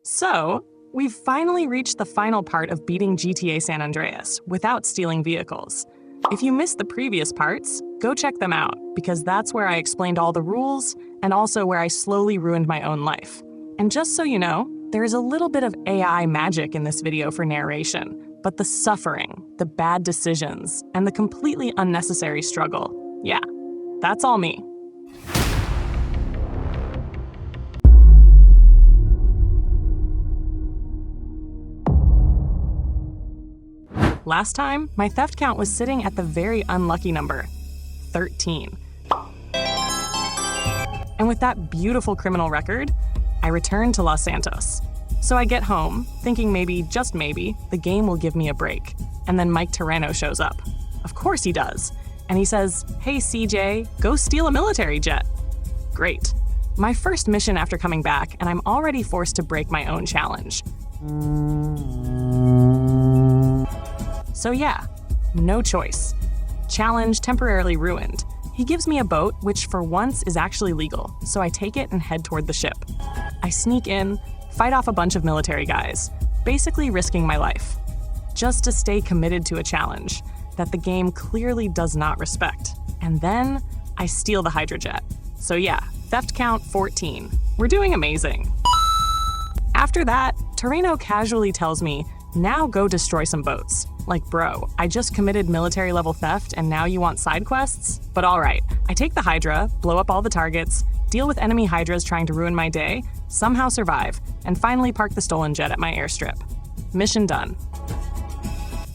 So, we've finally reached the final part of beating GTA San Andreas without stealing vehicles. If you missed the previous parts, go check them out, because that's where I explained all the rules and also where I slowly ruined my own life. And just so you know, there is a little bit of AI magic in this video for narration, but the suffering, the bad decisions, and the completely unnecessary struggle, yeah, that's all me. Last time, my theft count was sitting at the very unlucky number, 13. And with that beautiful criminal record, I returned to Los Santos. So I get home, thinking maybe, just maybe, the game will give me a break. And then Mike Terreno shows up. Of course he does. And he says, "Hey CJ, go steal a military jet." Great. My first mission after coming back, and I'm already forced to break my own challenge. So yeah, no choice. Challenge temporarily ruined. He gives me a boat, which for once is actually legal, so I take it and head toward the ship. I sneak in, fight off a bunch of military guys, basically risking my life, just to stay committed to a challenge that the game clearly does not respect. And then I steal the Hydrojet. So yeah, theft count 14. We're doing amazing. After that, Terreno casually tells me, "Now go destroy some boats." Like, bro, I just committed military-level theft and now you want side quests? But all right, I take the Hydra, blow up all the targets, deal with enemy Hydras trying to ruin my day, somehow survive, and finally park the stolen jet at my airstrip. Mission done.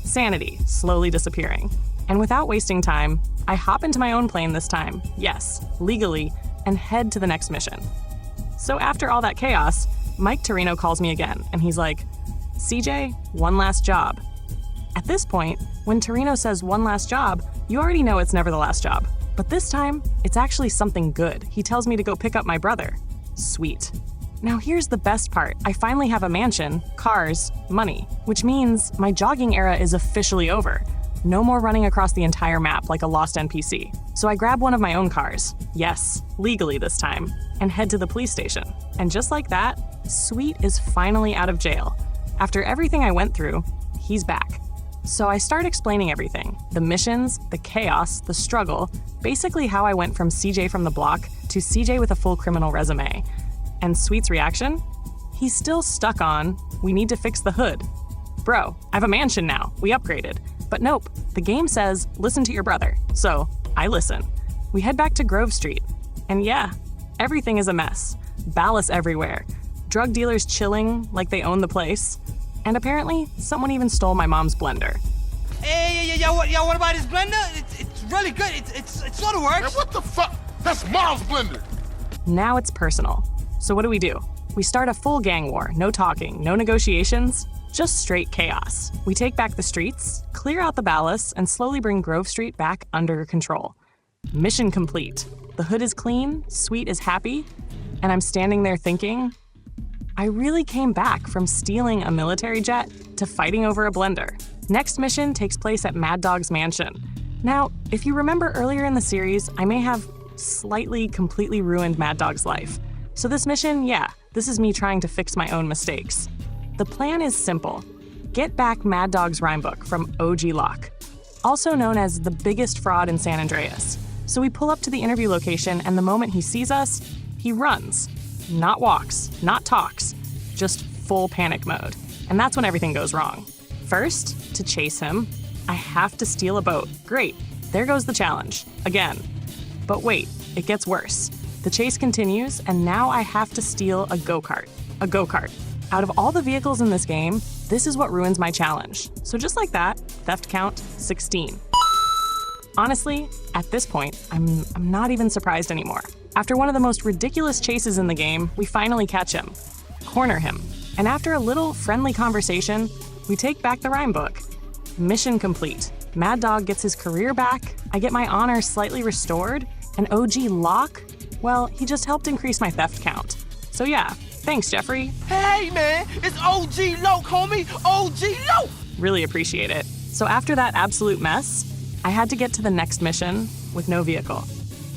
Sanity slowly disappearing. And without wasting time, I hop into my own plane this time, yes, legally, and head to the next mission. So after all that chaos, Mike Terreno calls me again, and he's like, "CJ, one last job." At this point, when Terreno says one last job, you already know it's never the last job. But this time, it's actually something good. He tells me to go pick up my brother. Sweet. Now here's the best part. I finally have a mansion, cars, money, which means my jogging era is officially over. No more running across the entire map like a lost NPC. So I grab one of my own cars, yes, legally this time, and head to the police station. And just like that, Sweet is finally out of jail. After everything I went through, he's back. So I start explaining everything, the missions, the chaos, the struggle, basically how I went from CJ from the block to CJ with a full criminal resume. And Sweet's reaction? He's still stuck on, "We need to fix the hood." Bro, I have a mansion now, we upgraded. But nope, the game says, "Listen to your brother." So I listen. We head back to Grove Street. And yeah, everything is a mess. Ballast everywhere. Drug dealers chilling like they own the place. And apparently, someone even stole my mom's blender. Hey, what about this blender? It's really good. It sort of works. Man, what the fuck? That's mom's blender. Now it's personal. So what do? We start a full gang war. No talking, no negotiations, just straight chaos. We take back the streets, clear out the ballast, and slowly bring Grove Street back under control. Mission complete. The hood is clean, Sweet is happy, and I'm standing there thinking, I really came back from stealing a military jet to fighting over a blender. Next mission takes place at Mad Dog's mansion. Now, if you remember earlier in the series, I may have slightly completely ruined Mad Dog's life. So this mission, yeah, this is me trying to fix my own mistakes. The plan is simple. Get back Mad Dog's rhymebook from OG Locke, also known as the biggest fraud in San Andreas. So we pull up to the interview location, and the moment he sees us, he runs. Not walks, not talks, just full panic mode. And that's when everything goes wrong. First, to chase him, I have to steal a boat. Great, there goes the challenge, again. But wait, it gets worse. The chase continues, and now I have to steal a go-kart. A go-kart. Out of all the vehicles in this game, this is what ruins my challenge. So just like that, theft count 16. Honestly, at this point, I'm not even surprised anymore. After one of the most ridiculous chases in the game, we finally catch him, corner him, and after a little friendly conversation, we take back the rhymebook. Mission complete. Mad Dog gets his career back, I get my honor slightly restored, and OG Locke, well, he just helped increase my theft count. So yeah, thanks, Jeffrey. Hey, man, it's OG Locke, homie, OG Locke! Really appreciate it. So after that absolute mess, I had to get to the next mission with no vehicle.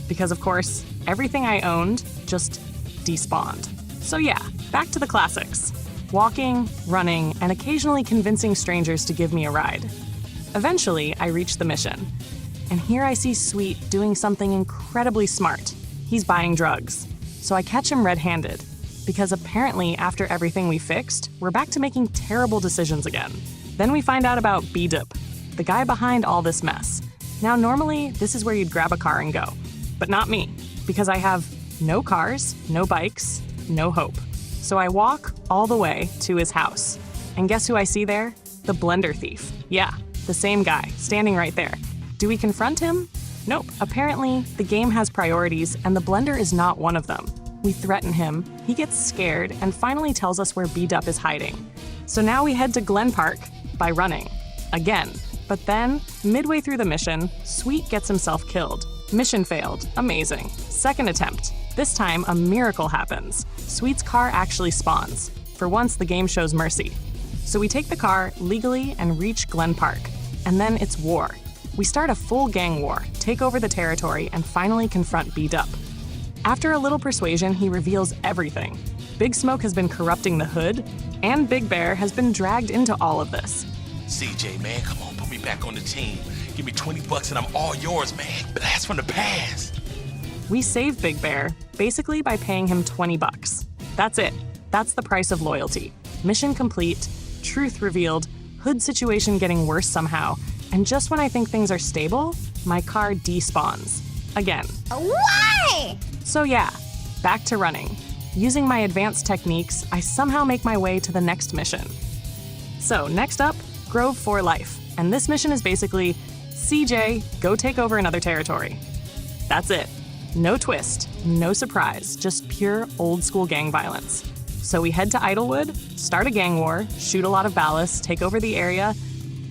Because of course, everything I owned just despawned. So yeah, back to the classics. walking, running, and occasionally convincing strangers to give me a ride. Eventually, I reach the mission. And here I see Sweet doing something incredibly smart. He's buying drugs. So I catch him red-handed, because apparently after everything we fixed, we're back to making terrible decisions again. Then we find out about B-Dip, the guy behind all this mess. Now normally, this is where you'd grab a car and go. But not me, because I have no cars, no bikes, no hope. So I walk all the way to his house. And guess who I see there? The blender thief. Yeah, the same guy, standing right there. Do we confront him? Nope. Apparently, the game has priorities, and the blender is not one of them. We threaten him, he gets scared, and finally tells us where B-Dup is hiding. So now we head to Glen Park by running. Again. But then, midway through the mission, Sweet gets himself killed. Mission failed. Amazing. Second attempt. This time, a miracle happens. Sweet's car actually spawns. For once, the game shows mercy. So we take the car legally and reach Glen Park. And then it's war. We start a full gang war, take over the territory, and finally confront B-Dup. After a little persuasion, he reveals everything. Big Smoke has been corrupting the hood, and Big Bear has been dragged into all of this. CJ, man, come on, put me back on the team. Give me $20 and I'm all yours, man. Blast from the past. We save Big Bear, basically by paying him $20. That's it. That's the price of loyalty. Mission complete, truth revealed, hood situation getting worse somehow, and just when I think things are stable, my car despawns. Again. Why? So yeah, back to running. Using my advanced techniques, I somehow make my way to the next mission. So next up, Grove for Life. And this mission is basically, CJ, go take over another territory. That's it. No twist, no surprise, just pure old school gang violence. So we head to Idlewood, start a gang war, shoot a lot of ballast, take over the area,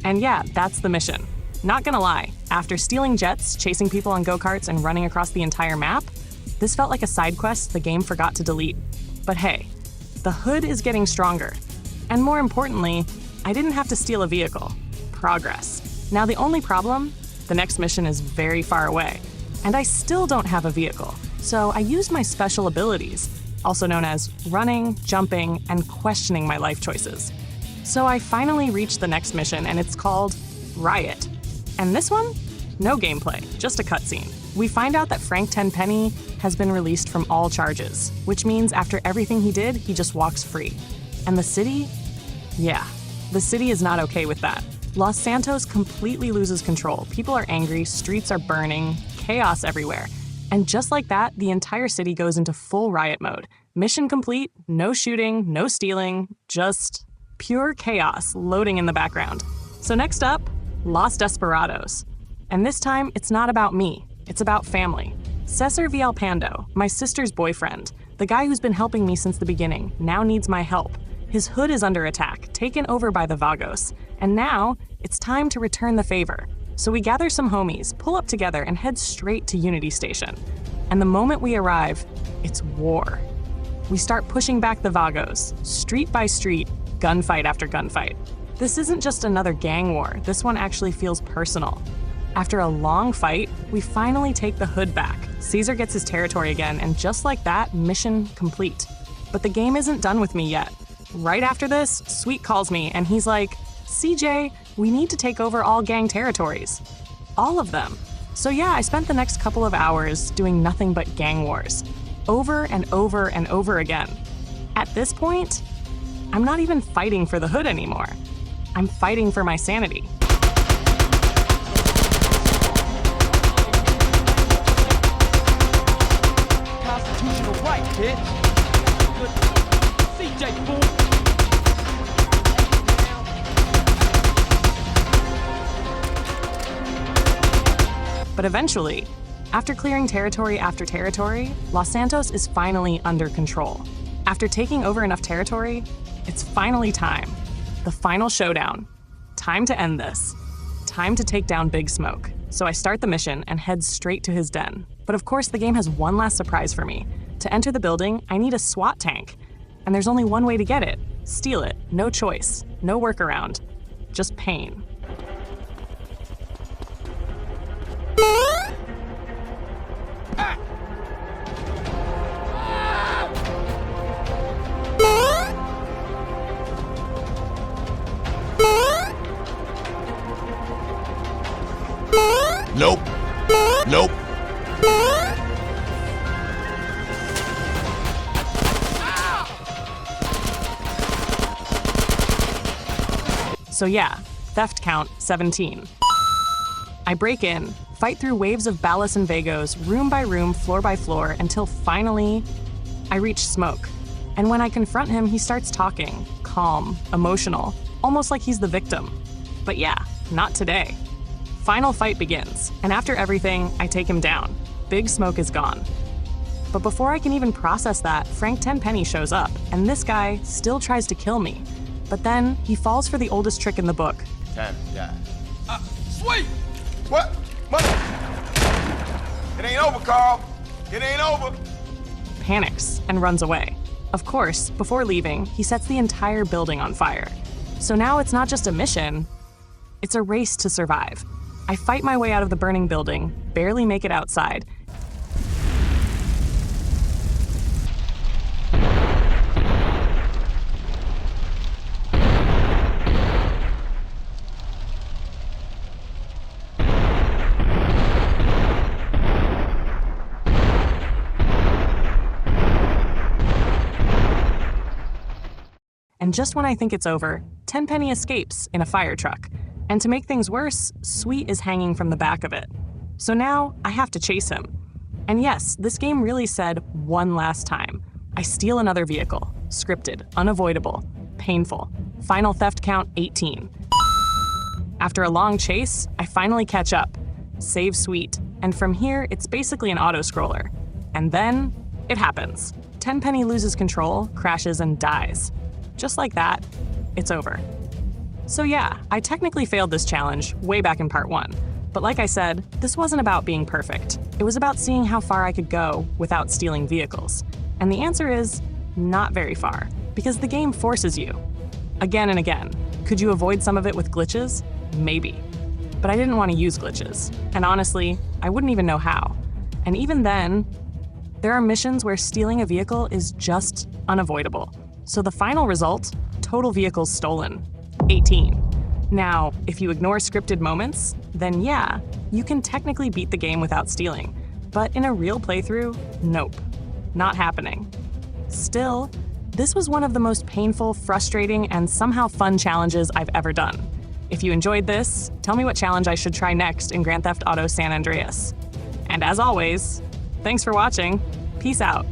and yeah, that's the mission. Not gonna lie, after stealing jets, chasing people on go-karts, and running across the entire map, this felt like a side quest the game forgot to delete. But hey, the hood is getting stronger. And more importantly, I didn't have to steal a vehicle. Progress. Now the only problem, the next mission is very far away, and I still don't have a vehicle. So I used my special abilities, also known as running, jumping, and questioning my life choices. So I finally reached the next mission, and it's called Riot. And this one? No gameplay, just a cutscene. We find out that Frank Tenpenny has been released from all charges, which means after everything he did, he just walks free. And the city? Yeah, the city is not okay with that. Los Santos completely loses control. People are angry, streets are burning, chaos everywhere. And just like that, the entire city goes into full riot mode. Mission complete, no shooting, no stealing, just pure chaos loading in the background. So next up, Los Desperados. And this time, it's not about me, it's about family. Cesar Villalpando, my sister's boyfriend, the guy who's been helping me since the beginning, now needs my help. His hood is under attack, taken over by the Vagos. And now, it's time to return the favor. So we gather some homies, pull up together, and head straight to Unity Station. And the moment we arrive, it's war. We start pushing back the Vagos, street by street, gunfight after gunfight. This isn't just another gang war, this one actually feels personal. After a long fight, we finally take the hood back. Caesar gets his territory again, and just like that, mission complete. But the game isn't done with me yet. Right after this, Sweet calls me, and he's like, CJ, we need to take over all gang territories. All of them. So yeah, I spent the next couple of hours doing nothing but gang wars. Over and over and over again. At this point, I'm not even fighting for the hood anymore. I'm fighting for my sanity. Constitutional right, bitch. Good. CJ, fool. But eventually, after clearing territory after territory, Los Santos is finally under control. After taking over enough territory, it's finally time. The final showdown. Time to end this. Time to take down Big Smoke. So I start the mission and head straight to his den. But of course, the game has one last surprise for me. To enter the building, I need a SWAT tank. And there's only one way to get it. Steal it. No choice. No workaround. Just pain. So yeah, theft count 17. I break in, fight through waves of Ballas and Vagos, room by room, floor by floor, until finally I reach Smoke. And when I confront him, he starts talking, calm, emotional, almost like he's the victim. But yeah, not today. Final fight begins, and after everything, I take him down. Big Smoke is gone. But before I can even process that, Frank Tenpenny shows up, and this guy still tries to kill me. But then he falls for the oldest trick in the book. Time to die. Sweet! What? Mother? It ain't over, Carl. It ain't over. Panics and runs away. Of course, before leaving, he sets the entire building on fire. So now it's not just a mission, it's a race to survive. I fight my way out of the burning building, barely make it outside. And just when I think it's over, Tenpenny escapes in a fire truck. And to make things worse, Sweet is hanging from the back of it. So now I have to chase him. And yes, this game really said one last time. I steal another vehicle. Scripted, unavoidable, painful. Final theft count 18. After a long chase, I finally catch up, save Sweet, and from here it's basically an auto-scroller. And then it happens. Tenpenny loses control, crashes, and dies. Just like that, it's over. So yeah, I technically failed this challenge way back in part 1. But like I said, this wasn't about being perfect. It was about seeing how far I could go without stealing vehicles. And the answer is not very far, because the game forces you. Again and again. Could you avoid some of it with glitches? Maybe. But I didn't want to use glitches. And honestly, I wouldn't even know how. And even then, there are missions where stealing a vehicle is just unavoidable. So the final result, total vehicles stolen, 18. Now, if you ignore scripted moments, then yeah, you can technically beat the game without stealing. But in a real playthrough, nope, not happening. Still, this was one of the most painful, frustrating, and somehow fun challenges I've ever done. If you enjoyed this, tell me what challenge I should try next in Grand Theft Auto San Andreas. And as always, thanks for watching. Peace out.